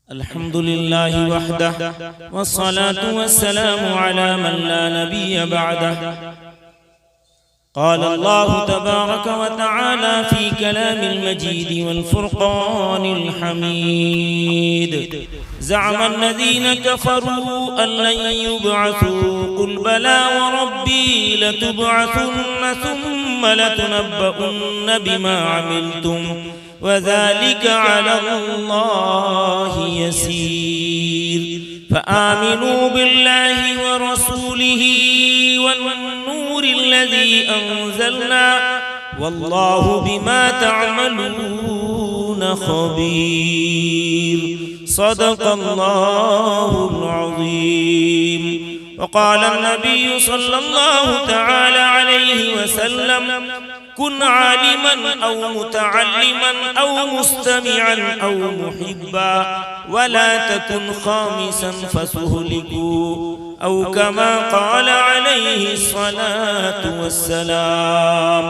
अल्हम्दुलिल्लाहि वहदह वस्सलातु वस्सलामु अला मन ला नबिय्य बअदह। क़ाल अल्लाहु तबारक व तआला फ़ी कलामिल मजीद वल फ़ुरक़ानिल हमीद। ज़अम अल्लज़ीना कफ़रू अन लन युबअसू क़ुल बला व रब्बी लतुबअसुन्न सुम्मा लतुनब्बउन्न बिमा अमिलतुम वज़ालिक अलल्लाहि यसीर। फ़आमिनू बिल्लाहि व रसूलिही वन्नूरिल्लज़ी अंज़लना वल्लाहु बिमा तअमलून ख़बीर। सदक़ल्लाहुल अज़ीम। वक़ाल अन्नबिय्यु सल्लल्लाहु तआला अलैहि वसल्लम कुन आलिमन औ मुतअल्लिमन औ मुस्तमिअन औ मुहिब्बा वला तकुन खामिसन फसुहलिकू औ कमा क़ाल अलैहि सलातु वस्सलाम।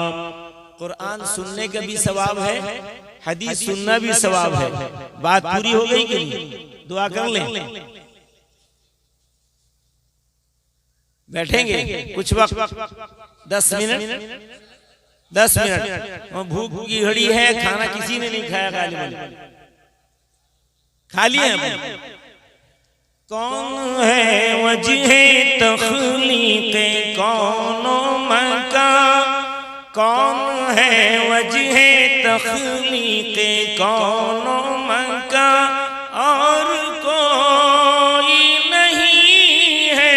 कुरान सुनने का भी सवाब है, हदीस सुनना भी सवाब है। बात पूरी हो गई कि नहीं? दुआ कर लें। बैठेंगे कुछ वक्त 10 मिनट। भूख की घड़ी है, खाना किसी ने नहीं खाया, खा लिया। कौन है वजहे तख्लीक़े कौनो मका, कौन है वजहे तख्लीक़े कौनो मका, और कोई नहीं है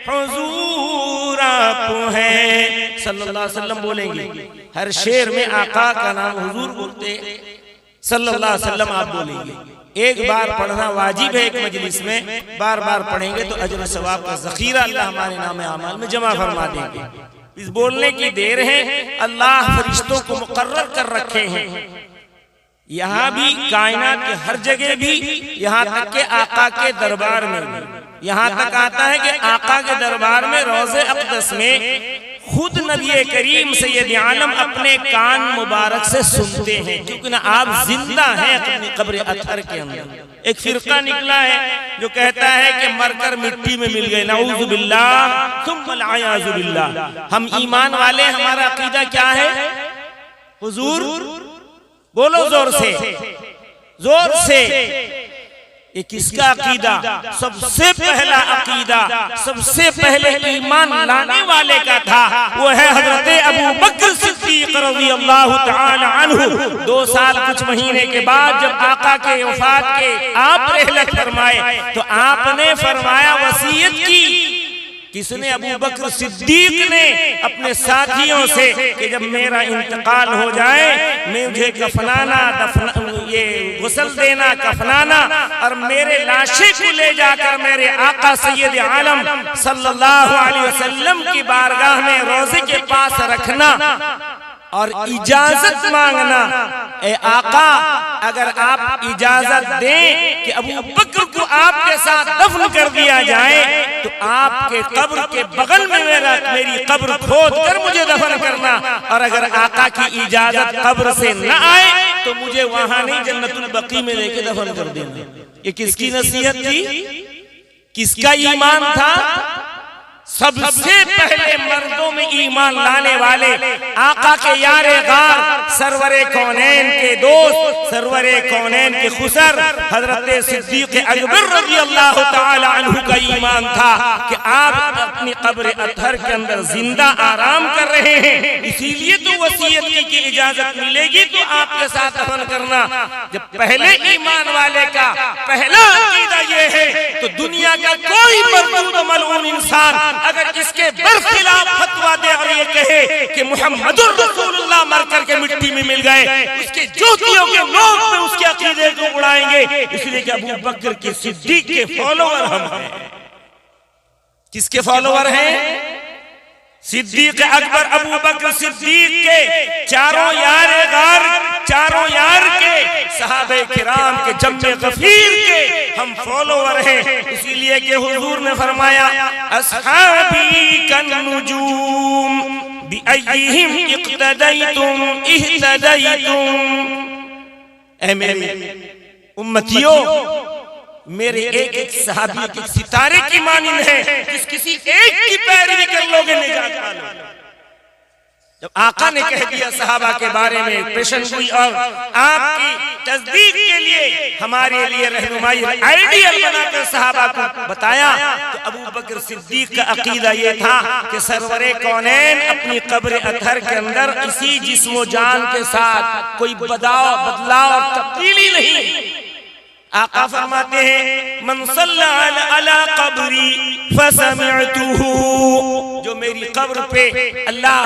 हुजूर आप है। सल्लल्लाहु अलैहि वसल्लम बोलेंगे। हर शेर में आका का नाम हुजूर बोलते, सल्लल्लाहु अलैहि वसल्लम आप बोलेंगे। एक बार पढ़ना वाजिब है एक मजलिस में, बार बार पढ़ेंगे तो अजर सवाब का ज़ख़ीरा अल्लाह हमारे नाम आमाल में जमा फरमा देंगे। इस बोलने की देर है, अल्लाह फरिश्तों को मुकर्रर कर रखे हैं, यहाँ भी कायनात के हर जगह भी, यहाँ तक के आका के दरबार में भी। यहाँ तक आता है कि आका के दरबार में रोज़े अक़दस में खुद नबी करीम सैयद आलम अपने कान मुबारक से सुनते हैं, क्योंकि ना आप जिंदा हैं अपनी कब्र अतहर के अंदर। एक फिरका निकला है जो कहता है कि मरकर मिट्टी में मिल गए, नऊज़ु बिल्लाह सुम्मा अलियाज़ु बिल्लाह। हम ईमान वाले, हमारा अकीदा क्या है? हुजूर बोलो जोर से, जोर से। ये किसका अकीदा? सबसे पहला अकीदा, सबसे पहले ईमान लाने वाले का था, वो है हजरत अबू बकर सिद्दीक़ रज़ियल्लाहु तआला अन्हु। 2 साल कुछ महीने के बाद जब आका के वफात के आप रहलत फरमाए तो आपने फरमाया, वसीयत की। किसने? अबू बकर सिद्दीक ने अपने साथियों से कि जब मेरा इंतकाल हो जाए मुझे कफनाना, ये गुस्ल देना, कफनाना, और मेरे लाशे को ले जाकर मेरे आका सैयद आलम सल्लल्लाहु अलैहि वसल्लम की बारगाह में रोज़े के पास रखना और इजाजत मांगना। ए आका, अगर आप इजाजत दें कि अबू बकर को आपके साथ दफन कर दिया जाए तो आपके कब्र के बगल में मेरी कब्र खोद कर मुझे दफन करना, और अगर आका की इजाजत कब्र से न आए तो मुझे वहां नहीं जन्नतुल बकी में लेके दफन कर देना। ये किसकी नसीहत थी? किसका ईमान था? सबसे पहले मर्दों में ईमान लाने वाले आका के यारे गार, सरवरे कौनैन के दोस्त, सरवरे कौनैन के खुसर हजरत सिद्दीक़ अकबर रज़ियल्लाहु तआला अन्हु का ईमान था कि आप अपनी कब्र अतहर के अंदर जिंदा आराम कर रहे हैं, इसीलिए तो वसीयत की इजाजत मिलेगी तो आपके साथ दफन करना। जब पहले ईमान वाले का पहला अकीदा ये है तो दुनिया का कोई मरदूद मलऊन इंसान अगर इसके बरखिलाफ फतवा दे और ये कहे कि मुहम्मदुर रसूलुल्लाह मर करके मिट्टी में मिल गए, उसके ज्योतियों के नोक में उसके अकीदे को उड़ाएंगे। इसलिए कि अबू बकर के सिद्दीक के फॉलोवर हम हैं। किसके फॉलोवर हैं? सिद्दीक अकबर अबू बकर सिद्दीक के चारों यारे गार, चारों यार के सहाबे किराम के जम्मे गफीर के हम फॉलोवर हैं। इसीलिए कि हुजूर ने फरमाया, अस्हाबी कन्नुजूम बिअय्यिहिम इक़्तदैतुम इह्तदैतुम। उम्मतियों, मेरे एक एक सहाबी एक सितारे की मानिंद है, जिस किसी एक की पैरवी कर लोगे निजात पालोगे। जब आका ने कह दिया सहाबा के बारे में पेशन गोई और आपकी तस्दीक के लिए हमारे लिए रहनुमाई आइडियल बनाकर सहाबा को बताया, तो अबू बकर सिद्दीक का अकीदा ये था कि सरवरे कौनैन अपनी कब्र अतहर के अंदर इसी जिस्मो जान के साथ कोई बदलाव और तब्दीली नहीं। आका फरमाते हैं मन सल्ला अला कब्री फसमिअतुहु, जो मेरी कब्र पे अल्लाह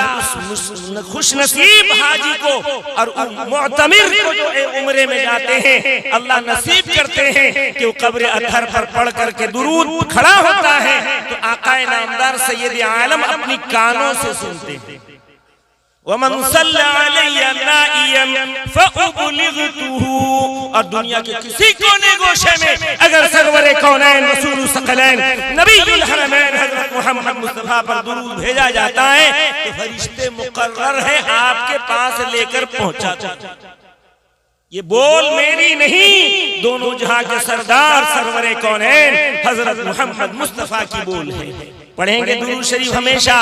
उस खुश नसीब हाजी को और मुअतमिर को जो उम्रे में जाते हैं अल्लाह नसीब करते हैं कि वो कब्र अतहर पर पढ़ करके दुरूद खड़ा होता है, तो आका नामदार सैयद आलम अपनी कानों से सुनते हैं। वमन सल्ला अलैया नाइयन फअबलिगतुहु, और दुनिया के किसी कोने गोशे में अगर सरवरे कौनैन रसूल सकलैन नबीउल हरमैन हजरत मोहम्मद मुस्तफा पर दुरूद भेजा जाता है, तो फरिश्ते मुकर्रर हैं आपके पास लेकर पहुंचाते। ये बोल मेरी नहीं, दोनों जहां के सरदार सरवरे कौनैन हजरत मोहम्मद मुस्तफा की बोल है। पढ़ेंगे दुरूद शरीफ हमेशा।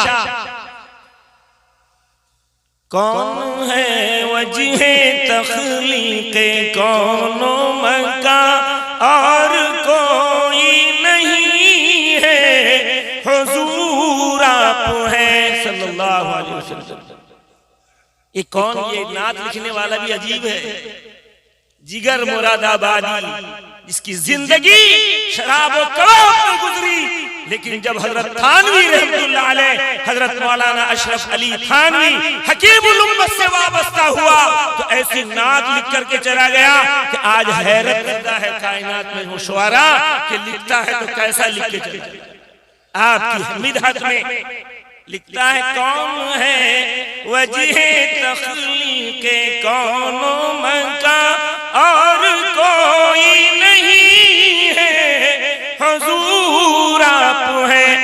कौन है वजह तख्लीक़े कौनो मका और कोई नहीं है, हुजूर आप हैं सल्लल्लाहु अलैहि वसल्लम। ये कौन, ये नात लिखने वाला भी अजीब है, जिगर मुरादाबादी, जिसकी जिंदगी शराब और कबाब में गुजरी, लेकिन जब हजरत थानवी रहमतुल्लाह अलैह, हजरत मौलाना अशरफ अली थानवी हकीमुल उम्मत से वाबस्ता हुआ, तो ऐसी नात लिख करके चला गया कि आज हैरत करता है कायनात में वो शुआरा कि लिखता है तो कैसा लिख के चला। आपकी मिदहत में लिखता है कौन है वजह तख्लीक़े कौनो मका और कोई नहीं है, हुजूर आप हैं।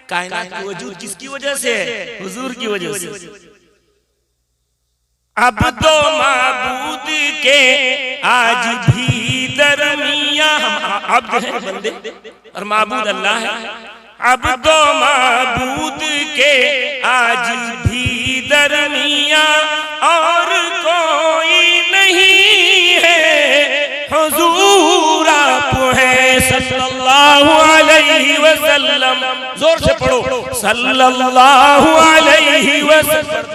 कायनात की वजूद किसकी वजह से है? हुजूर की वजह से। अब तो माबूद के आज भी दरमिया, हम अब्द हैं बंदे और माबूद अल्लाह है। अब तो माबूद के आज भी दरमिया और कोई नहीं है, हुजूर आप हैं सल्लल्लाहु अलैहि वसल्लम। जोर से पढ़ो सल्लल्लाहु अलैहि वसल्लम,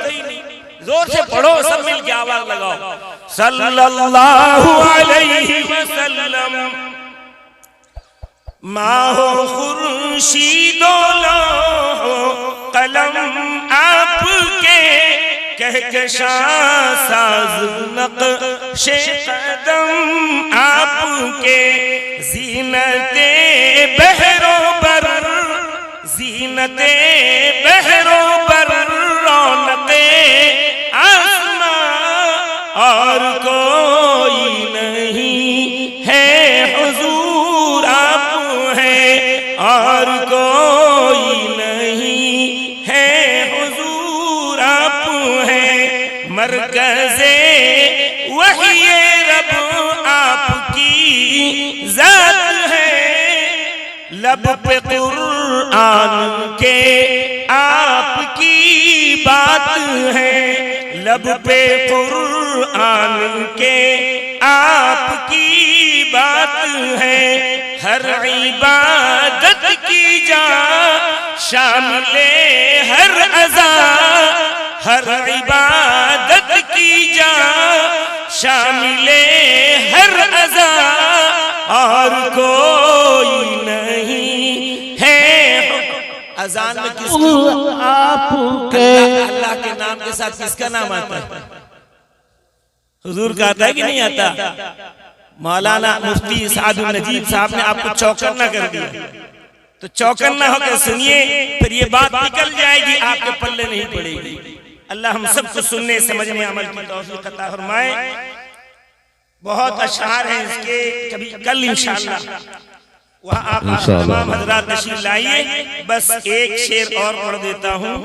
जोर से पढ़ो, सब मिल के आवाज लगाओ सल्लल्लाहु अलैहि वसल्लम। माहो खुर्शीदो लो कलम आपके, कहकशा साज नक्शे कदम आपके, ज़ीनते बहरो बर, ज़ीनते बहरो बर, रौनके आसमां और कोई नहीं है, हुजूर आप हैं और कोई नहीं है, हुजूर आप हैं। मरकज़े वही रब आपकी ज़ात है, लब पे कुरान के आपकी बात है, लब पे कुरान के आपकी बात है। हर इबादत की जा शामिले हर अज़ा, हर इबादत की जा शामिले हर अज़ा और कोई नहीं है। अज़ान में किसकी? आपके अल्लाह के नाम के साथ किसका नाम आता है? हुजूर का आता है कि नहीं आता? मौलाना मुफ्ती सादुल नजीब साहब ने आपको चौकन्ना कर दिया, तो चौकन्ना होकर सुनिए, फिर ये बात निकल जाएगी, आपके पल्ले नहीं पड़ेगी। अल्लाह हम सबको सुनने समझने अमल की तौफीक अता फरमाए। बहुत अशआर हैं इसके, कभी कल इंशाअल्लाह वहाँ आप तमाम हजरात तशरीफ लाइए। बस एक शेर और पढ़ देता हूँ।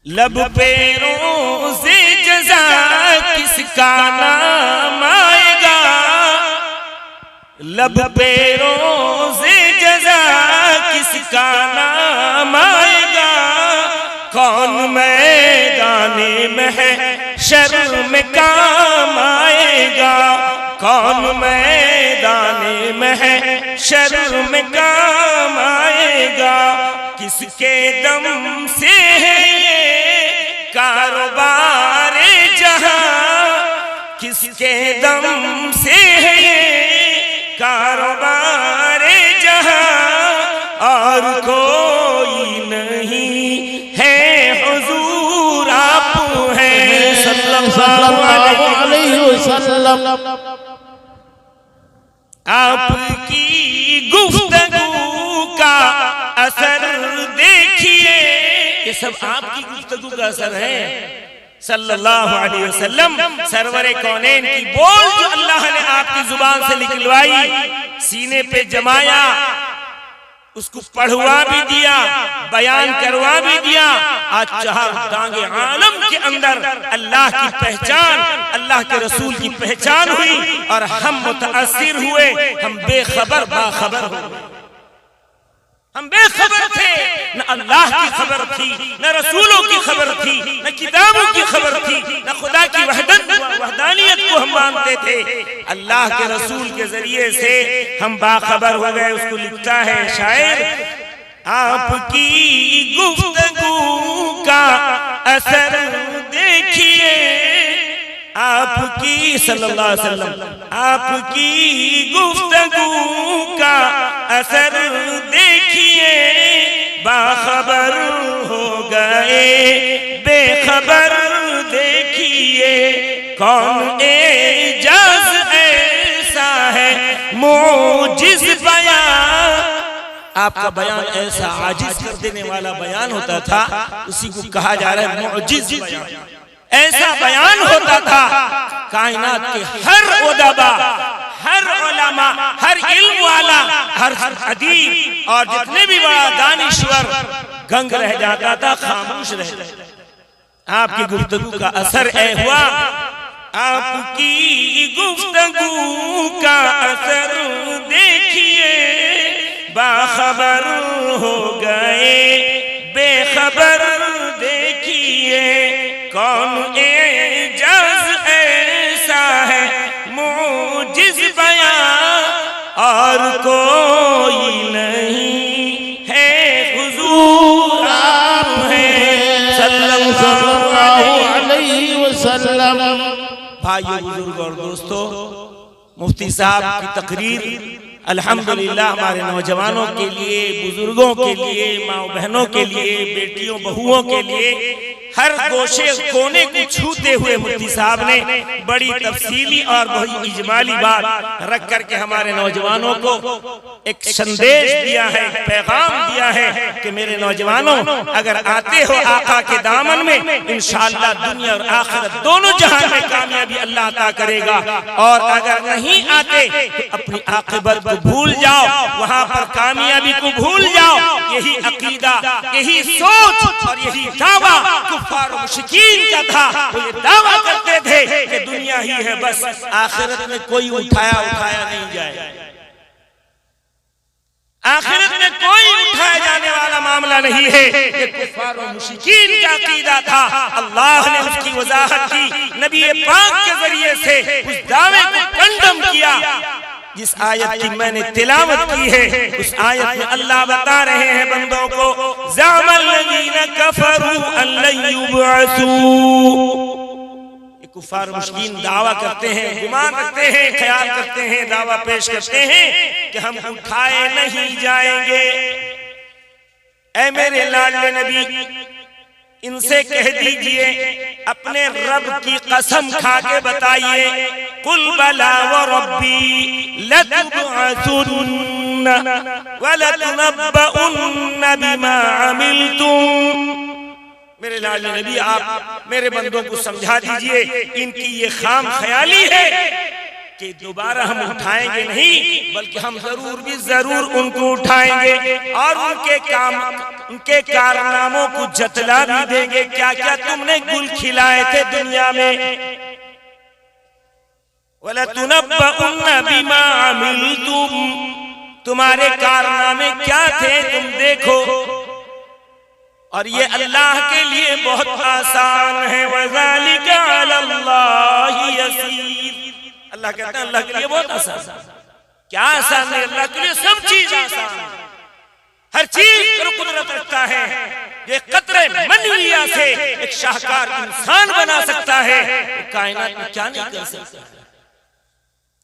लब पे रोज़े जज़ा किसका नाम आएगा, लब पे रोज़े जज़ा किसका नाम आएगा, कौन मैदाने महशर में काम आएगा, कौन मैदाने महशर में काम आएगा, किसके दम से है ये कारोबार जहां, किसके दम से है ये कारोबार जहां, और कोई नहीं है हुजूर आप हैं सल्लल्लाहु अलैहि वसल्लम। आपकी गुफ्तगू का असर देखिए, ये सब आपकी गुफ्तगू का असर है सल्लल्लाहु अलैहि वसल्लम। सरवरे कौनैन की बोल जो अल्लाह ने आपकी जुबान से निकलवाई, सीने पे जमाया, उसको पढ़वा भी दिया, बयान करवा भी दिया। आज चार दांगे आलम के अंदर अल्लाह की पहचान, अल्लाह के रसूल की पहचान हुई और हम मुतअस्सिर हुए, हम बेखबर बाखबर हुए। हम बेखबर थे, न अल्लाह की खबर थी, न रसूलों की खबर थी, न किताबों की खबर थी, न खुदा की वहदानियत को हम मानते थे। अल्लाह के रसूल के जरिए से हम बाखबर हो गए। उसको लिखता है शायर, आपकी गुफ्तगू का असर देखिए, आपकी सल्लल्लाहु अलैहि वसल्लम, आपकी गुफ्तगू का असर देखिए, बाखबर हो गए बेखबर देखिए, कौन एजाज ऐसा है मोजिज बयान। आपका बयान ऐसा आजिज कर देने वाला बयान होता था, उसी को कहा जा रहा है मोजिज बयान। ऐसा बयान होता था, कायनात के हर उदबा, हर उलमा, हर इल्म वाला, हर अदीब और जितने भी बड़ा दानिश्वर गंग रह जाता था, खामोश रह जाता था। आपकी गुफ्तगू का असर हुआ, आपकी गुफ्तगू का असर देखिए, बाखबर हो गए बेखबर देखिए, कौन एजाज ऐसा है मोजिज बयान, और कोई नहीं है हुजूर आप हैं सल्लल्लाहु अलैहि वसल्लम। भाइयों, बुजुर्ग और दोस्तों, मुफ्ती साहब की तकरीर अल्हम्दुलिल्लाह हमारे नौजवानों के लिए, बुजुर्गों के लिए, माँ बहनों के लिए, बेटियों बहुओं के लिए, हर गोशे कोने को छूते हुए मुफ्ती साहब ने बड़ी तफसीली और बड़ी इजमाली बात रख करके हमारे नौजवानों को एक संदेश दिया है, पैगाम दिया है कि मेरे नौजवानों, अगर आते हो आका के दामन में, इंशाअल्लाह दुनिया और आखिरत दोनों जहां में कामयाबी अल्लाह अता करेगा। और अगर नहीं आते तो अपनी आखिरत को भूल जाओ, वहां पर कामयाबी को भूल जाओ। यही अकीदा, यही सोच और यही दावा कुफ्फार और मुशरिकीन का था। वो ये दावा करते थे कि दुनिया ही है बस, आखिरत में कोई उठाया नहीं जाए, आखिरत में कोई उठाया जाने वाला मामला नहीं है। ये कुफ्फार और मुशरिकीन का अकीदा था। अल्लाह ने उसकी वजाहत की, नबी पाक के जरिए से उस दावे को कंडम किया। जिस आयत की मैंने तिलावत की है, उस आयत में अल्लाह बता रहे हैं बंदों को, ज़अमल्लज़ीना कफ़रू अल्लन युबअसू। कुफ्फार मुश्किन दावा करते हैं, गुमान रखते हैं, ख्याल करते हैं, दावा पेश करते हैं कि हम उठाए नहीं जाएंगे। ऐ मेरे लाडले नबी, इनसे कह दीजिए, अपने रब की कसम खा के बताइए, कुल बला व रब्बी लतुबअसुन्न व लतुनब्बउन्न बिमा अमिलतुम। मेरे लाडले नबी, आप मेरे बंदों को समझा दीजिए, इनकी ये खाम ख्याली है कि दोबारा हम उठाएंगे नहीं, बल्कि हम जरूर भी जरूर उनको उठाएंगे और उनके कारनामों को जतला भी देंगे। क्या क्या तुमने गुल खिलाए थे दुनिया में। वलतुनब्बउन्न बिमा अमिलतुम, तुम्हारे कारनामे क्या थे तुम देखो। और ये अल्लाह के लिए बहुत आसान है। वज़ालिका अलल्लाहि यसीर, अल्लाह कहता है अल्लाह के लिए बहुत आसान। क्या आसान है? अल्लाह के लिए सब चीज आसान है, हर चीज पर कुदरत रखता है। ये कतरे मनीया से एक शाहकार इंसान बना सकता है, कायनात में क्या नहीं कर सकता।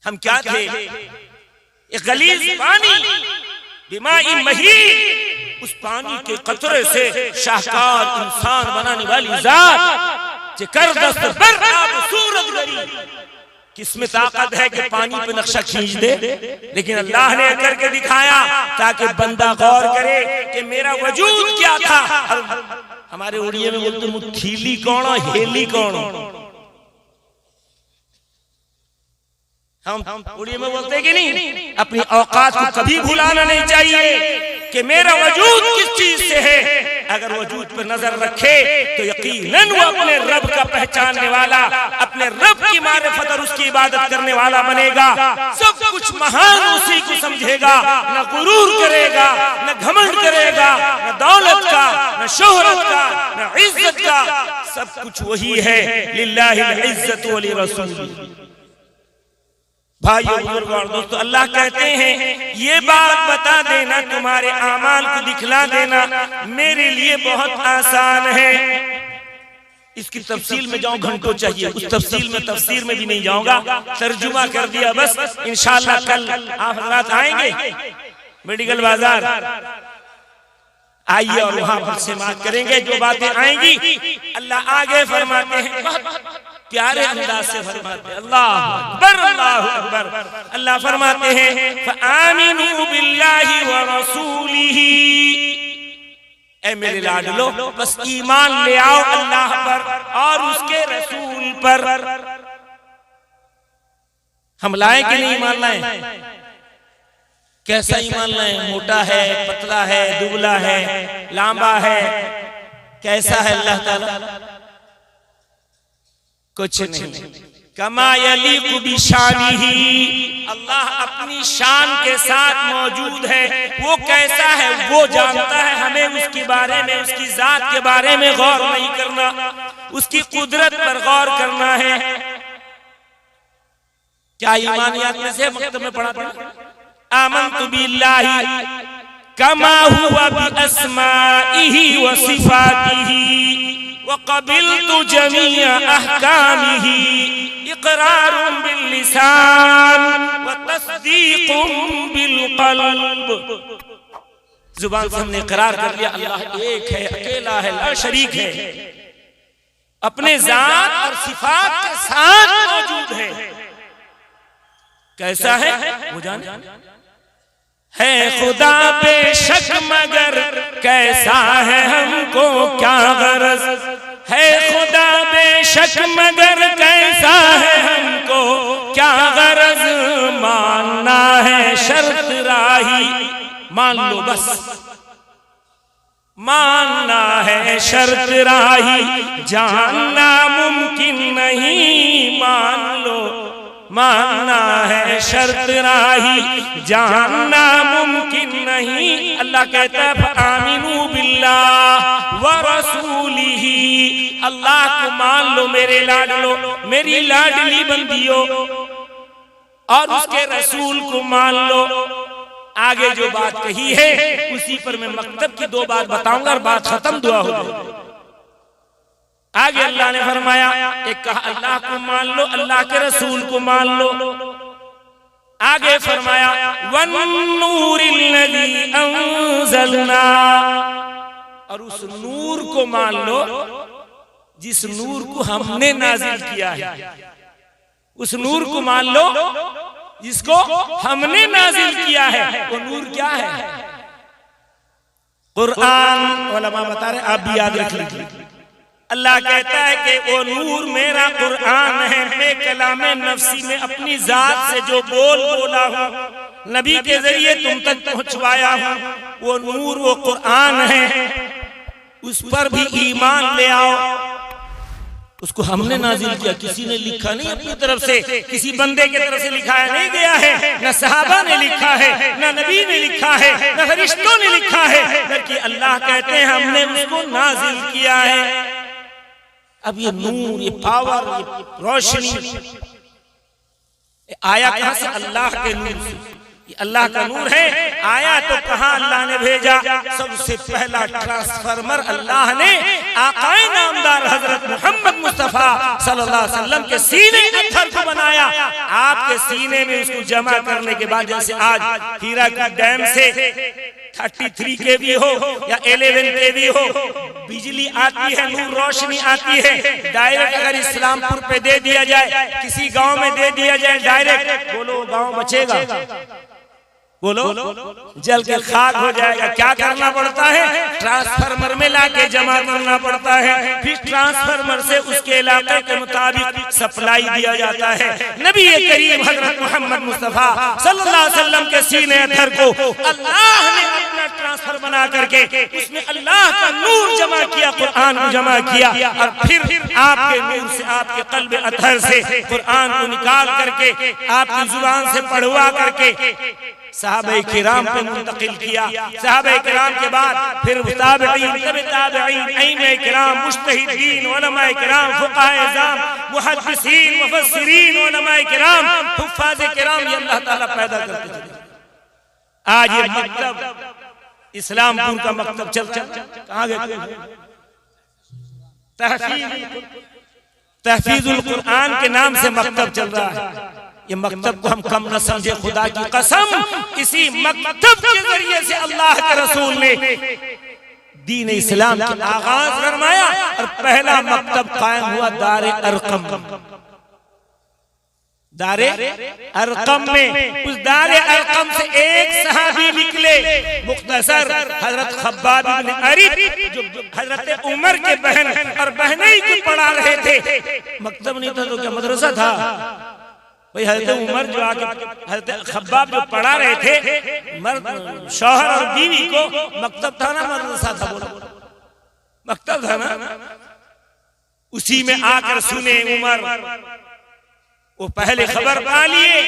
हम क्या थे? एक गलीज पानी, बिमाई महीन, उस पानी के कतरे से शाहकार इंसान बनाने वाली जात कर दस्त बर आप सूरत गरी। किसमें ताकत है कि पानी पे नक्शा खींच दे, लेकिन अल्लाह ने करके दिखाया ताकि बंदा गौर करे कि मेरा वजूद क्या था। हमारे उड़िया में बोलते थीली कौन हेली कौन, हम उड़िया में बोलते कि नहीं। अपनी औकात को कभी भुलाना नहीं चाहिए कि मेरा वजूद किस चीज से है। अगर वजूद पर नजर रखे तो यकीनन वो अपने रब का पहचानने वाला, अपने रब की मारिफत और उसकी इबादत करने वाला बनेगा। सब कुछ महान उसी को समझेगा, न गुरूर करेगा, न घमंड करेगा, न दौलत का, न शोहरत का, न इज्जत का। सब कुछ वही है। लिल्लाहिल इज्जतु व लिरसूलिही। भाइयों बुजुर्गों और दोस्तों, अल्लाह कहते हैं ये बात बता देना, तुम्हारे आमाल को दिखला देना मेरे लिए बहुत आसान है। इसकी तफसील में जाऊं घंटों चाहिए, उस तफसील में तफसीर में भी नहीं जाऊंगा, तर्जुमा कर दिया बस। इंशाअल्लाह कल आप हजरात आएंगे मेडिकल बाजार, आइए और वहां पर से बात करेंगे। जो बातें आएंगी अल्लाह आगे फरमाते हैं, प्यारे अंदाज से फरमाते हैं। अल्लाह अकबर, अल्लाह अकबर। अल्लाह फरमाते हैं फआमिनू बिल्लाहि व रसूलिही, ऐ मेरे लाडलो बस ईमान ले आओ अल्लाह पर और उसके रसूल पर। हम लाएं कि नहीं ईमान लाएं? कैसा ईमान लाएं? मोटा है, पतला है, दुबला है, लांबा है, कैसा है अल्लाह ताला? कुछ नहीं। कमा यलीकु बिशानिही, अल्लाह अपनी शान के साथ मौजूद है। वो कैसा है वो जानता है, हमें उसके बारे में, उसकी जात के बारे में गौर नहीं करना, उसकी कुदरत पर गौर करना है। क्या ईमानियात में से मकतब में पढ़ा था, आमनतु बिल्लाहि कमा हुवा बिअस्माइही व सिफातिही व क़बिलतु जमीअ अहकामिही इक़रारुन बिल्लिसान व तस्दीक़ुन बिलक़ल्ब। जुबान से हमने इक़रार कर लिया अल्लाह एक है, अकेला है, ला शरीक है, अपने ज़ात और सिफात के साथ मौजूद है। कैसा है वो जाने? है खुदा बेशक मगर कैसा है हमको क्या गरज, है खुदा बेशक मगर कैसा है हमको क्या गरज। मानना है शर्त राही, मान लो बस, मानना है शर्त राही, जानना मुमकिन नहीं। मान लो, मानना है शर्त राही, जानना मुमकिन नहीं। अल्लाह कहता है आमिनू बिल्लाह व रसूलिही, अल्लाह को मान लो मेरे लाडलो, मेरी लाडली बंदियों, और उसके रसूल को मान लो। आगे जो बात कही है उसी पर मैं मकतब की दो बात बताऊंगा और बात खत्म, दुआ हो जाएगी। आगे अल्लाह ने फरमाया, एक कहा अल्लाह को मान लो, अल्लाह के रसूल को मान लो। आगे फरमाया वन्नूरिल्लज़ी अंज़लना, और उस नूर को मान लो जिस नूर को हमने नाजिल किया है। उस नूर को मान लो जिसको हमने नाजिल किया है। वो नूर क्या है? कुरान। उलमा बता रहे, आप भी याद रख लीजिए, अल्लाह कहता है कि वो नूर मेरा कुरान है, मैं कलाम नफ्सी में अपनी जात से जो बोला हूँ, नबी के जरिए तुम तक पहुँचवाया हूँ, वो नूर वो कुरान है, उस पर भी ईमान ले आओ। उसको हमने नाजिल किया, किसी ने लिखा नहीं अपनी तरफ से, किसी बंदे की तरफ से लिखाया नहीं गया है, न सहाबा ने लिखा है, न नबी ने लिखा है, न फरिश्तों ने लिखा है, बल्कि अल्लाह कहते हैं हमने उसको नाजिल किया है। अब ये नूर, ये पावर, ये रोशनी आया कहां से? अल्लाह के नूर से। ये अल्लाह का नूर है, आया तो कहां अल्लाह ने भेजा? सबसे पहला ट्रांसफार्मर अल्लाह ने आकाए नामदार हजरत मोहम्मद मुस्तफा सल्लल्लाहु अलैहि वसल्लम के सीने अत्थर को बनाया। आपके सीने में उसको जमा करने के बाद, जैसे आज हीराकुद डैम से 33 kV हो या 11 kV हो, बिजली आती है, नूर रोशनी आती है, डायरेक्ट अगर इस्लामपुर पे दे दिया जाए, किसी गांव में दे दिया जाए डायरेक्ट, बोलो गांव बचेगा? बोलो जल के खाक हो जाएगा। क्या करना पड़ता है? ट्रांसफार्मर में लाके जमा करना पड़ता है, फिर ट्रांसफार्मर से उसके इलाके के मुताबिक सप्लाई दिया जाता है। नबी करीम हजरत मोहम्मद मुस्तफा सल्लल्लाहु अलैहि वसल्लम के सीने अत्थर को अल्लाह ने अपना ट्रांसफर बना करके उसमें अल्लाह का नूर जमा किया, कुरान को जमा किया, और फिर आपके नूर से, आपके कल्ब अत्थर से कुरान को निकाल करके आपकी जुबान से पढ़वा करके सहाबा किराम पे मुंतकिल किया। सहाबा किराम के बाद फिर ताबईन, ताबईन, अइम्मा किराम, मुज्तहिदीन, उलमा किराम, फुक़हा इज़ाम, मुहद्दिसीन, मुफस्सिरीन, उलमा किराम, हुफ़्फ़ाज़ किराम, ये अल्लाह ताला पैदा करते चले। आज ये मकतब इस्लामपुर का मकतब चल कहाँ गए? तहफ़ीज़ुल कुरान के नाम से मकतब चल रहा है। ये मकतब को हम कम न समझे, खुदा की कसम, इसी मकतब के जरिए से अल्लाह के रसूल ने दीन इस्लाम का आगाज फरमाया, और पहला मकतब कायम हुआ दारे अरकम। दारे अरकम में, उस दारे अरकम से एक सहाबी निकले मुख्तसर, हजरत खब्बाब इब्न अरीब, जो हजरत उमर के बहन और बहनें को पढ़ा रहे थे। मकतब नहीं था तो क्या मदरसा था भाई? हजरत उमर जो आके हजरत खब्बाब जो पढ़ा रहे थे, मर्द शौहर और बीवी को, मकतब था ना मदरसा था? बोलो मकतब था ना? उसी में आकर सुने उमर, वो पहले खबर पा लिए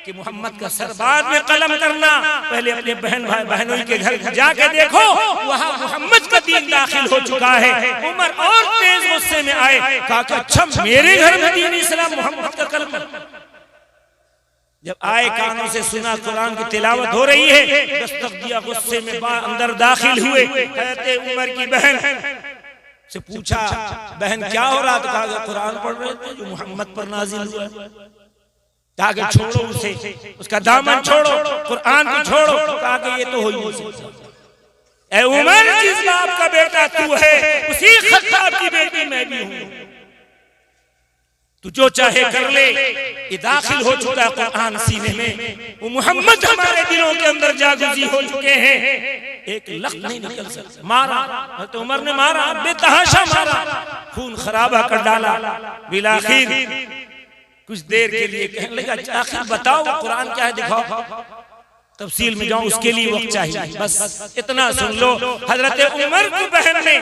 कि मोहम्मद का सर बाद में कलम करना, पहले अपने बहन भाई बहनों के घर जाके देखो, वहाँ मोहम्मद का दीन दाखिल हो चुका है। उमर और तेज गुस्से में आए, कहा कि अच्छा मेरे घर में दीन इस्लाम, मोहम्मद का कलम। जब आए, कानों से सुना, कुरान की तिलावत हो रही है, दस्तक दिया, गुस्से में अंदर दाखिल हुए। हज़रत उमर की बहन से पूछा, बहन क्या हो रहा? तो कहा कुरान पढ़ रहे थे जो मोहम्मद पर नाजिल हुआ। कहा कि छोड़ो उसे, उसका दामन छोड़ो, कुरान को छोड़ो। कहा कि ये तो हो ही नहीं सकता। ऐ उमर, जिस बाप का बेटा तू है, उसी खत्ताब की बेटी मैं भी हूँ, तू जो चाहे कर ले। ये दाखिल हो चुका है कुरान सीने में, वो मोहम्मद हमारे दिलों के अंदर जागुजी हो चुके हैं। एक लफ्ज़ नहीं निकल सकता। मारा, हज़रत उमर ने मारा, बेतहाशा मारा, खून खराबा कर डाला। बिलाखिर कुछ देर के लिए कहने लगा, आखिर बताओ कुरान क्या है, दिखाओ। तफसील में जाऊं उसके लिए वक्त चाहिए, बस इतना सुन लो। हजरत उमर की बहन ने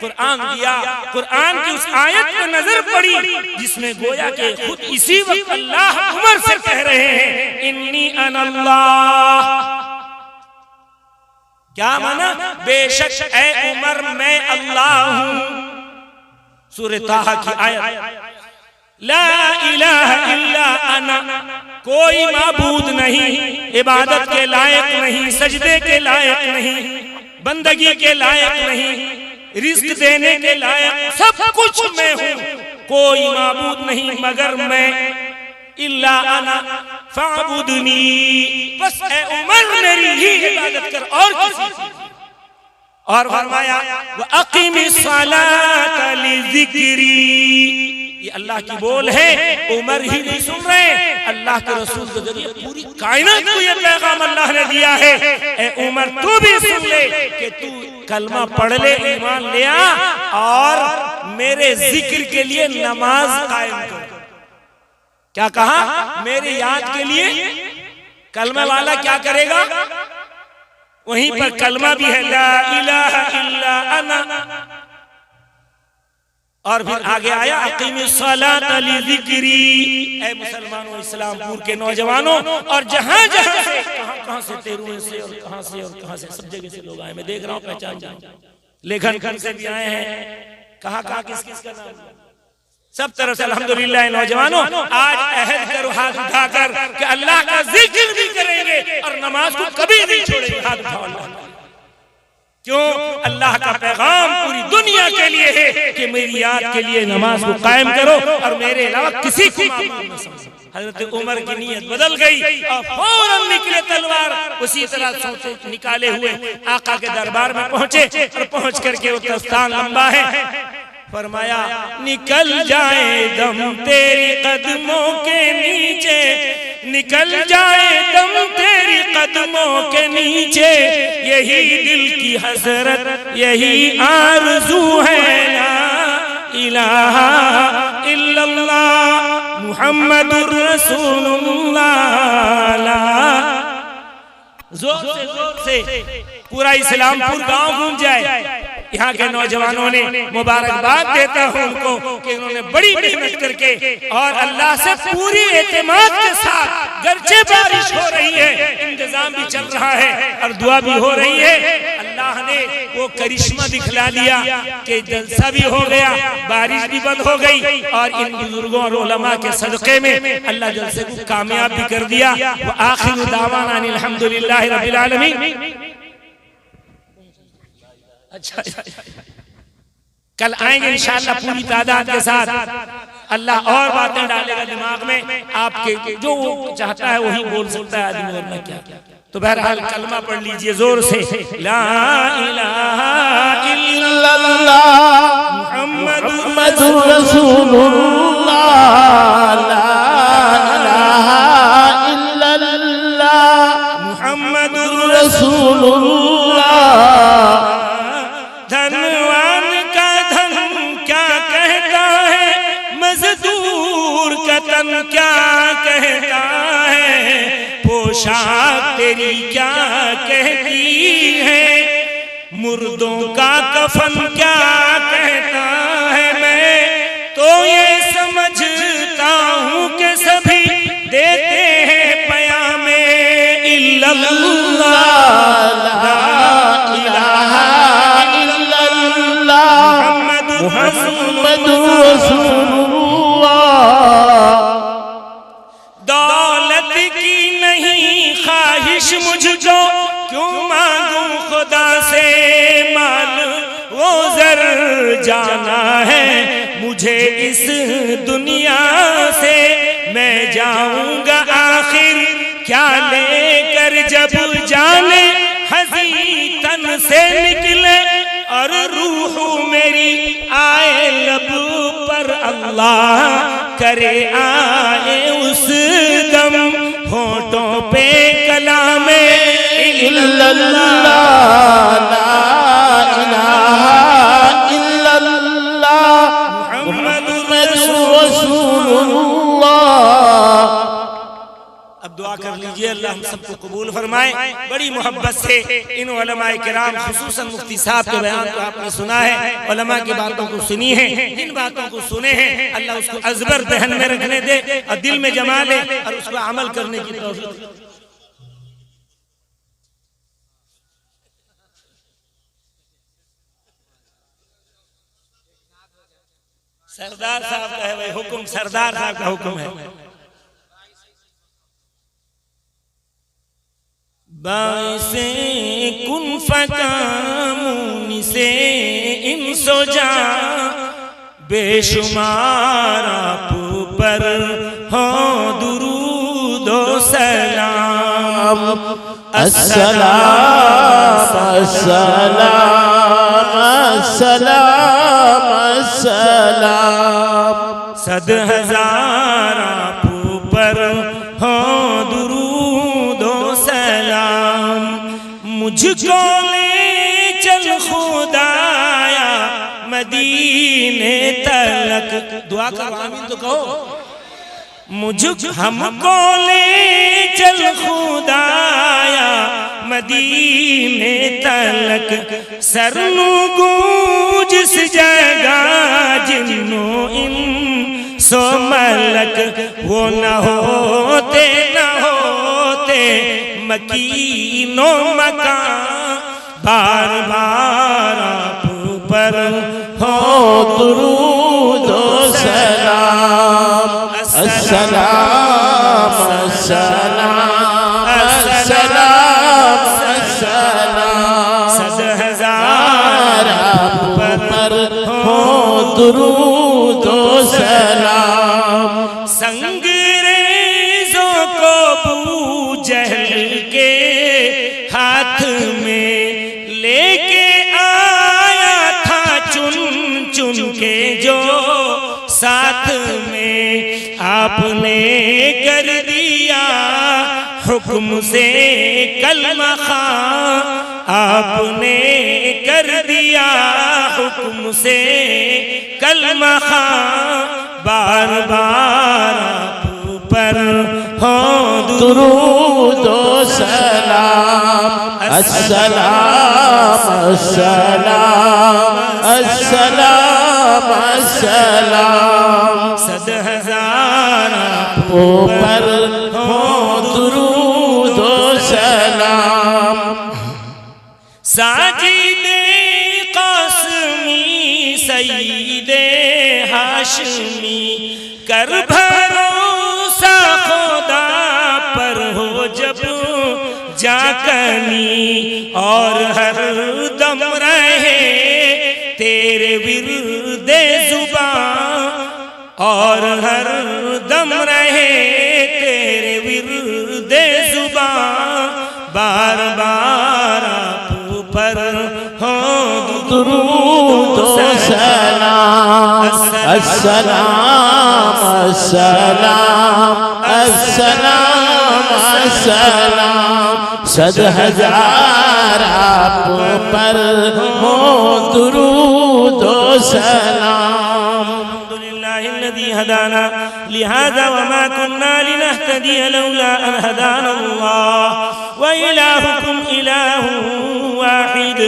कुरान दिया, कुरान की उस आयत पर नजर पड़ी जिसमें गोया के खुद इसी वक्त अल्लाह उमर से कह रहे हैं, इन्नी अनल्लाह। क्या माना? बेशक ऐ उमर मैं अल्लाह हूं। सूरह ताहा की आयत, ला इलाहा इल्ला अना, कोई माबूद नहीं, इबादत के लायक नहीं, सजदे के लायक नहीं, बंदगी के लायक नहीं, रिस्क देने के लायक, सब कुछ मैं हूँ, कोई माबूद नहीं मगर मैं, इल्ला अना फअबुदनी, बस ऐ उमर मेरी ही इबादत कर और किसी की। और फरमाया व अक़ीमिस सलाता लिज़िक्री, ये अल्लाह की बोल है। उमर ही नहीं सुन रहे, अल्लाह के रसूल के जरिए पूरी कायनात को ये पैगाम अल्लाह ने दिया है। ए उमर तू भी सुन ले कि तू कलमा पढ़ ले, ईमान ले आ, और मेरे जिक्र के लिए नमाज कायम करो। क्या कहा? मेरे याद के लिए कलमा वाला क्या करेगा? वहीं पर कलमा भी है, ला इलाहा इल्ला अना। और फिर आगे आया अकीमिस्सलात लिज़िक्री। ऐ मुसलमानों, इस्लामपुर के नौजवानों, और जहां जहां से, कहां से, तेरुए से और कहां से सब जगह से लोग आए, मैं देख रहा हूं, पहचान जाऊं, लेखन से भी आए हैं, कहां किस का नाम, सब तरफ से अल्हम्दुलिल्लाह। नौजवानों, आज अहद करो हाथ उठाकर कि अल्लाह का जिक्र भी करेंगे और नमाज को कभी नहीं छोड़ेंगे। हाथ उठाओ। क्यों? अल्लाह का पैगाम पूरी दुनिया के लिए है कि मेरी याद के लिए नमाज को कायम करो और मेरे अलावा किसी को मामूम न समझो। हजरत उमर की नीयत बदल गई और फौरन निकले तलवार, उसी तरह सोचे निकाले हुए आका के दरबार में पहुंचे और पहुंच करके वो दस्तान लंबा है, फरमाया निकल जाए दम तेरी कदमों के नीचे, निकल जाए दम तेरी कदमों के नीचे, यही दिल की हसरत यही आरज़ू है, ला इलाहा इल्लल्लाह मुहम्मदुर रसूलुल्लाह। जोर से पूरा इस्लामपुर गांव गूंज जाए। यहाँ के नौजवानों ने मुबारकबाद देता हूँ उनको कि उन्होंने बड़ी मेहनत करके और अल्लाह से पूरी एतमाद के साथ, गर्चे बारिश हो रही है, इंतजाम भी चल रहा है और दुआ भी हो रही है, अल्लाह ने वो करिश्मा दिखला दिया कि जलसा भी हो गया, बारिश भी बंद हो गई और इन बुजुर्गों और उलमा के सदक़े में अल्लाह जलसे को कामयाब भी कर दिया। वो आखिर दावाना अल्हम्दुलिल्लाहि रब्बिल आलमीन। अच्छा, कल आएंगे इंशाअल्लाह पूरी तादाद के साथ। अल्लाह और बातें डालेगा दिमाग में, आपके जो चाहता है वही बोल सकता है आदमी, और क्या। तो बहरहाल कलमा पढ़ लीजिए जोर से, ला इलाहा इल्लल्लाह मुहम्मदुर रसूलुल्लाह, ला इलाहा इल्लल्लाह मुहम्मदुर रसूलुल्लाह। धनवान का धन क्या कहता है, मजदूर का तन क्या कहता है, पोशाक तेरी क्या कहती है, मुर्दों का कफन क्या कहता है। मैं तो ये समझता हूँ कि सभी देते हैं पयामे इल्लल्लाह, ला इलाहा मुहम्मदुर रसूलुल्लाह। दौलत की नहीं ख्वाहिश मुझको, क्यों मांगूं खुदा से माल वो जर, जाना है मुझे इस दुनिया से, मैं जाऊंगा आखिर क्या लेकर जब जाने हज़ी तन से निकले, और रूह मेरी आए लब पर, अल्लाह करे आए उस दम, होठों पे कलामे इल्लल्लाह, ला इलाहा इल्लल्लाह मुहम्मदुर रसूलुल्लाह। अब दुआ कर लीजिए अल्लाह हम सबको कबूल फरमाए। बड़ी मोहब्बत से इन उलमाए किराम खुसूसन मुफ्ती साहब के बयान को आपने सुना है, उलमा की बातों को सुनी है, जिन बातों को सुने हैं अल्लाह उसको अज़बर दहन में रखने दे और दिल में जमा ले और उसको अमल करने की तौफीक। सरदार साहब का है भाई हुक्म, सरदार साहब का हुक्म है। बाइसे कुन फकामुनी से इन सोजा, बेशुमार आप पर हो दुरूद व सलाम, अस्सलाम अस्सलाम अस्सलाम अस्सलाम, सद हजार आप पर हो दुरूद व सलाम। मुझको ले चल खुदाया मदीने तलक। दुआ करो आमीन तो कहो। हमको ले चल खुदाया मदीने तलक, सरनू गूंज सी जगह जिन्नो इन सो मलक। वो न होते मकीनो मकान, बार बार आप पर हो दुरूद व सलाम। अस्सलाम अस्सलाम अस्सलाम अस्सलाम, सद हजार आप पर हो दुरूद व सलाम। संगरेज़ों को बू जहल के हाथ में लेके आया था चुन चुन के जो साथ में, आपने कर दिया हुक्म से कलमा खां, आपने कर दिया हुक्म से कलमा खां। बार बार आप पर हो दुरूद व सलाम। अस्सलाम अस्सलाम अस्सलाम अस्सलाम, सद हजार पर हो दुरूद व सलाम। साजिदे कासमी सईदे हाशमी, कर भरोसा खुदा पर हो जब जाकनी, और हर दम रहे तेरे विरुदे जुबान, और हर दम रहे तेरे विरुदे जुबान। बार बार आप पर हो दुरूद व सलाम। अस्सलाम अस्सलाम अस्सलाम अस्सलाम, सद हजार आप पर हो दुरूद व सलाम। अल्हम्दुलिल्लाहिल्लज़ी हदाना लिहाज़ा वमा कुन्ना लिनहतदिय लौला अन हदाना अल्लाह, व इलाहुकुम इलाहुन वाहिद,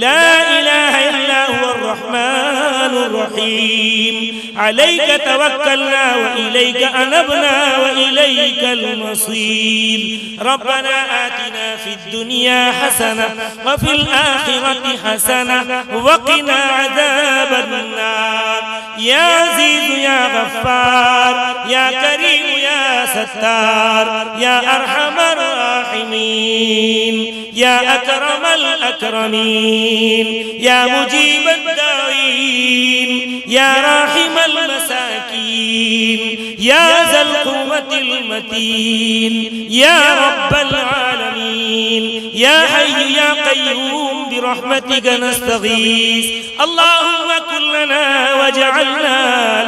ला इलाहा इल्ला हुवर रहमानुर रहीम। अलैका तवक्कलना व इलैका अनबना व इलैकल मसीर। रब्बना आतिना फिद दुनिया हसना व फिल आखिरति हसना व क़िना अज़ाबन नार। या अज़ीज़ या गफ़्फ़ार या करीम या सत्तार या अरहमर राहिमीन या अकरमल अकरमीन या मुजीबद दाईन या राहिमल मसाकीन या ज़ल क़ुव्वतिल मतीन या रब्बल आलमीन या हय्यु या क़य्यूम बिरहमतिक नस्तगीस। अल्लाहुम्मा कुन लना वजअलना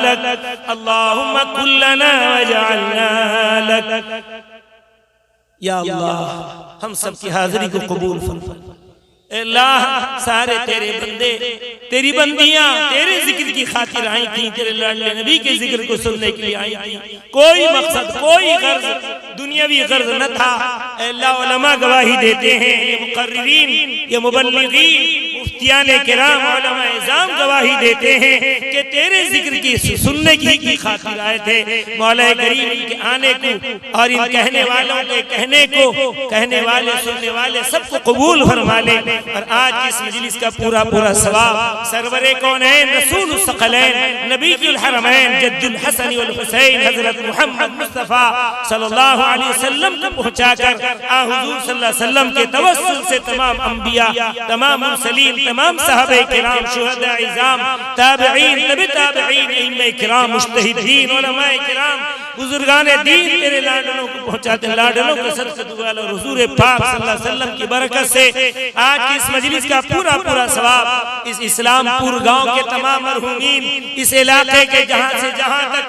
लक, अल्लाहुम्मा कुन लना वजअलना लक। या अल्लाह हम सब की हाजिरी को कबूल फरमा। अल्लाह सारे तेरे बंदे तेरी बंदियां तेरे जिक्र की खातिर आई थी, तेरे लाडले नबी के जिक्र को सुनने के लिए आई थी। कोई मकसद कोई गर्ज दुनियावी गर्ज न था। अल्लाह उलमा गवाही देते हैं, ये मुकर्रिरीन ये मुबल्लिगीन मुफ्तियाने किराम उलमा इज़ाम गवाही देते हैं कि तेरे जिक्र की सुनने की खातिर आए थे। मौला करीम इनके आने को और इन कहने वालों के कहने को, कहने वाले सुनने वाले सबको कबूल फरमा ले। और आज की इस मजलिस का पूरा पूरा सवाब सरवरे कौनैन रसूलुस सकलैन नबीयुल हरमैन जद्दुल हसन वल हुसैन हजरत मोहम्मद मुस्तफा सल्लल्लाहु अलैहि वसल्लम को पहुंचाकर आ हुजूर सल्लल्लाहु अलैहि वसल्लम के तवस्सुल से तमाम अंबिया, तमाम मुरसलीन, तमाम सहाबे किराम, शुहदा इज़ाम, ताबिईन, तबे ताबिईन, इमाम किराम, मुज्तहिदीन, उलमाए किराम, बुजुर्गाने दीन तेरे लाडलों को पहुंचाते। लाडलों के सदक़े वाला हुजूर पाक सल्लल्लाहु अलैहि वसल्लम की बरकत से आज की इस मजलिस का पूरा पूरा सवाब इस इस्लामपुर गांव के तमाम मरहूमीन, इस इलाके के जहां से जहां तक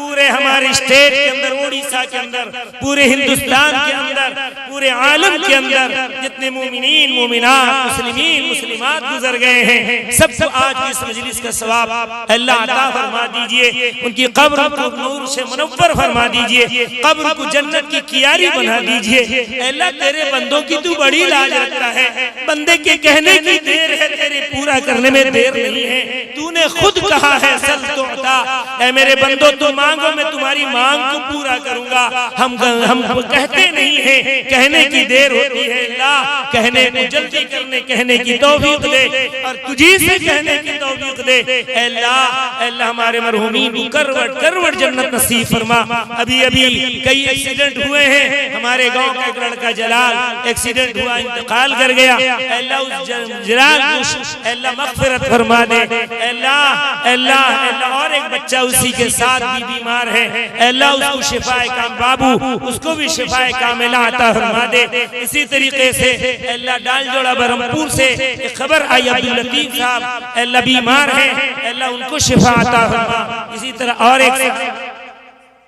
पूरे हमारे स्टेट के अंदर, ओडिशा के अंदर, पूरे हिंदुस्तान के अंदर, पूरे आलम के अंदर जितने मोमिनीन मोमिनात मुस्लिमीन मुस्लिमात गुजर गए हैं, सबको आज की इस मजलिस का सवाब अल्लाह अता फरमा दीजिए। उनकी कब्र को नूर से मुनव्वर फरमा दीजिए, कब्र को जन्नत की कियारी बना दीजिए। अल्लाह तेरे बंदों की तू बड़ी लाज रखता है, बंदे के कहने की देर है, तेरे पूरा करने में देर नहीं है। तूने खुद कहा है सल तो अता, ऐ मेरे बंदो तुम मांगो मैं तुम्हारी मांग को पूरा करूंगा। हम कहते नहीं है, कहने की देर होती है। अल्लाह कहने को जल्दी करने कहने की तौफीक दे और तुझी से कहने की तौफीक दे। अल्लाह अल्लाह हमारे मरहूमीन को करवट करवट जन्नत नसीब फरमा। अभी अभी कई एक्सीडेंट हुए हैं, हमारे गांव का एक लड़का जलाल एक्सीडेंट हुआ, इंतकाल कर गया। अल्लाह उस जलाल को अल्लाह मग़फ़िरत फरमा दे। अल्लाह अल्लाह अल्लाह और एक बच्चा उसी के साथ भी बीमार है, अल्लाह उसको शिफाए काम, बाबू उसको भी शिफाए कामिला अता फरमा दे। इसी तरीके से अल्लाह डालजोड़ा बरहमपुर से एक खबर आई, अब्दुल लतीफ साहब अल्लाह बीमार है, अल्लाह उनको शिफा अता फरमा। इसी तरह और एक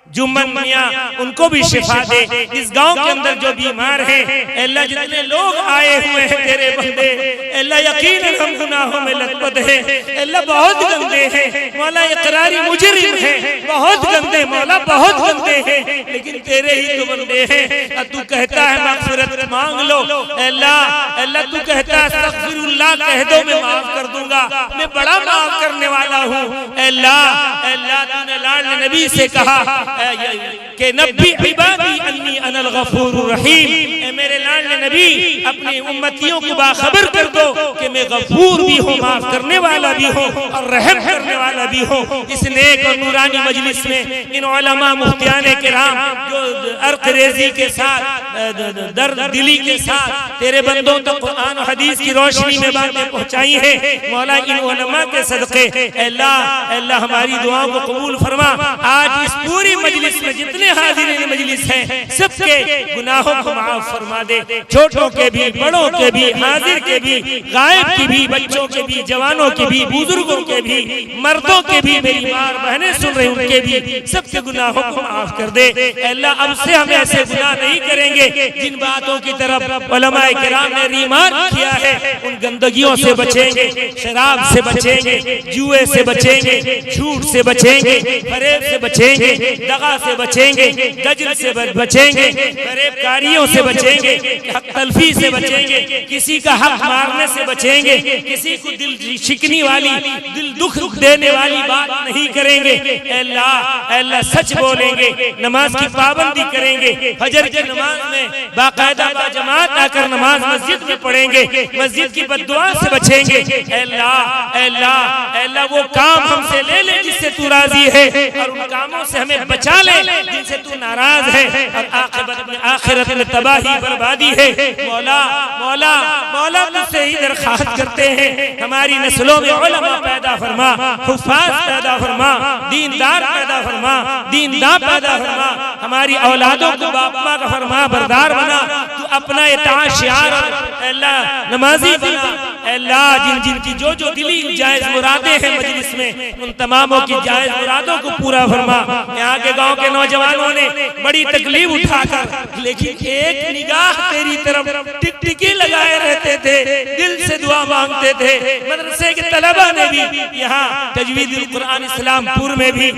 जुम्मन मियां, उनको भी शिफा दे। इस गांव के अंदर जो बीमार हैं, अल्लाह जितने लोग आए हुए हैं तेरे बंदे, अल्लाह यकीनन हम गुनाहों में लथपथ हैं, अल्लाह बहुत गंदे हैं मौला, इकरारी मुजरिम हैं, बहुत गंदे मौला, बहुत गंदे हैं, लेकिन तेरे ही तो बंदे हैं। तू कहता है मग़फ़िरत मांग लो, अल्लाह अल्लाह तू कहता है अस्तग़फ़िरुल्लाह कह दो मैं माफ कर दूंगा, मैं बड़ा माफ करने वाला हूँ। अल्लाह अल्लाह तूने लाल नबी से कहा कि नब्बी इबादी अन्नी अनल गफूरुर रहीम, मेरे लाल नबी अपनी उम्मतियों को बाखबर कर दो कि मैं गफूर भी हूँ, माफ करने वाला भी हूँ और रहम करने वाला भी हूँ। इस नेक और नूरानी मजलिस में इन उलमा मुफ्तियाने किराम जो अर्क़रेज़ी के साथ दर्द दिली के साथ तेरे बंदों तक कुरान और हदीस की रोशनी में बातें पहुँचाई है, मौला इन उलमा के सदक़े अल्लाह अल्लाह हमारी दुआओं को कबूल फरमा। आज इस पूरी मजलिस में जितने हाज़िरीन मजलिस हैं, सबके गुनाहों को माफ फरमा दे, छोटों के भी, बड़ों के भी, हाजिर के भी, गायब की भी, बच्चों के भी, जवानों के भी, बुजुर्गों के भी, मर्दों के भी, मेरी माँ बहनें सुन रही उनके भी, सबके गुनाहों को माफ कर दे। अल्लाह अब से हम ऐसे गुनाह नहीं करेंगे जिन बातों की तरफ उलमाए किराम ने रीमार किया है, उन गंदगियों से बचेंगे, शराब से बचेंगे, जुए से बचेंगे, झूठ से बचेंगे, फरेब से बचेंगे, दगा से बचेंगे, गजल से बचेंगे, फरेबकारियों से बचेंगे, हक तलफी से बचेंगे, किसी का हक मारने से बचेंगे, किसी को दिल शिकनी वाली, दिल दुख देने वाली बात नहीं करेंगे। अल्लाह अल्लाह सच बोलेंगे, नमाज की पाबंदी करेंगे, फजर की नमाज में बाकायदा जमात आकर नमाज मस्जिद में पढ़ेंगे, मस्जिद की बद्दुआ से बचेंगे। अल्लाह अल्लाह अल्लाह वो काम हमसे ले ले जिससे तू राजी है, और उन कामों से हमें बचा ले जिनसे तू नाराज है, और आखिरत में तबाही बर्बादी है। मौला मौला मौला तुझसे ही दरख्वास्त करते हैं, हमारी नस्लों में उलमा पैदा फरमा, हुफ़ाज़ पैदा फरमा, दीनदार पैदा फरमा, दीनदार पैदा फरमा, हमारी औलादों को बाप माँ का फरमा बरदार बना, तू अपना इताअत शिआर अल्लाह नमाजी बना। अल्लाह जिन जिन की जो जो दिली जायज मुरादें हैं मजलिस में, उन तमामों की जायज मुरादों को पूरा फरमा। यहाँ के गांव के नौजवानों ने बड़ी तकलीफ उठाकर, लेकिन एक निगाह तेरी तरफ टिकटिकी लगाए रहते थे, दिल से दुआ मांगते थे। मदरसे के तलबा ने भी यहाँ तजवीदुल कुरान इस्लामपुर में भी,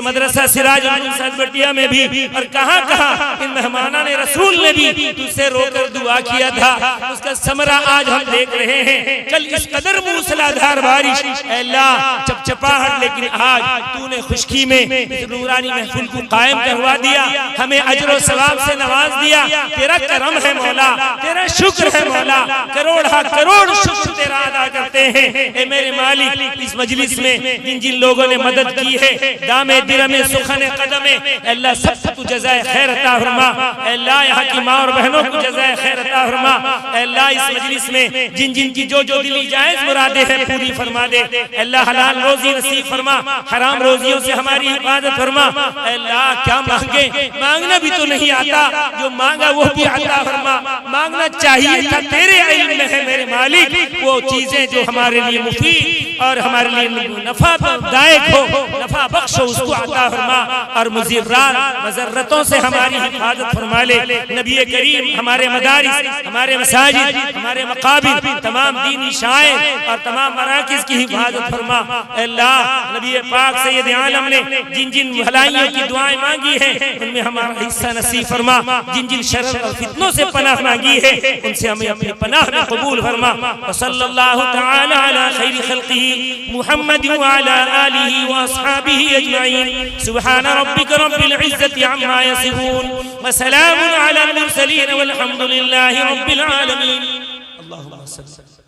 मदरसा सिराजुल सदबटिया में भी, और कहाँ कहाँ इन मेहमाना ने रसूल ने भी तुझसे रोकर दुआ किया था, उसका समरा आज हम देख रहे हैं। कल इस कदर मूसलाधार बारिश, अल्लाह चपचपाहट, लेकिन आज तूने खुशकी में नूरानी महफिल को कायम करवा दिया, हमें अजर सवाब से नवाज दिया। तेरा करम है मौला, तेरा शुक्र है मौला, करोड़ शुक्र तेरा अदा करते हैं। ए मेरे मालिक, इस मजलिस में जिन जिन लोगों ने मदद की है, दामे दिरमे सुखने कदमे, अल्लाह सबको जज़ाए खैर अता फरमा। अल्लाह यहाँ की माँ और बहनों को जज़ाए खैर अता फरमा। अल्लाह इस मजलिस में जिन जिन की जो जो दिली जायज मुरादे हैं पूरी फरमा दे। अल्लाह हलाल रोजी नसीब फरमा, हराम रोजियों से हमारी हिफाजत फरमा। अल्लाह क्या मांगे, मांगना भी तो नहीं आता, जो मांगा वो भी आता फरमा। मांगना चाहिए था तेरे इल्म में है मेरे मालिक। मालिक वो चीजें जो हमारे लिए मुफीद और हमारे लिए नफादायक हो, नफा बख्श हो, उसको अता फरमा और मुज़र्रात मज़र्रतों से हमारी हिफाजत फरमा ले। नबी करीम हमारे मदारिस, हमारे मसाजिद, हमारे मकाबिर, तमाम दीनी शायर और तमाम मराकिज़ की हिफाजत फरमा। अल्लाह नबी पाक सैयद आलम ने जिन जिन भलाइयों की दुआएं मांगी है उनमें हमारा हिस्सा नसीब फरमा। जिन जिन शर और फितनों से पनाह मांगी है उनसे हमें अपनी पनाह में कबूल फरमा। सल्लल्लाहु तआला अला खैरि खल्क़िही मुहम्मद व अला आलिही व अस्हाबिही अजमईन। सुब्हान रब्बिक रब्बिल इज्जति अम्मा यसिफून व सलामुन अला अल मुरसलीन वल्हम्दुलिल्लाहि रब्बिल आलमीन। अल्लाहुम्मा सल्लि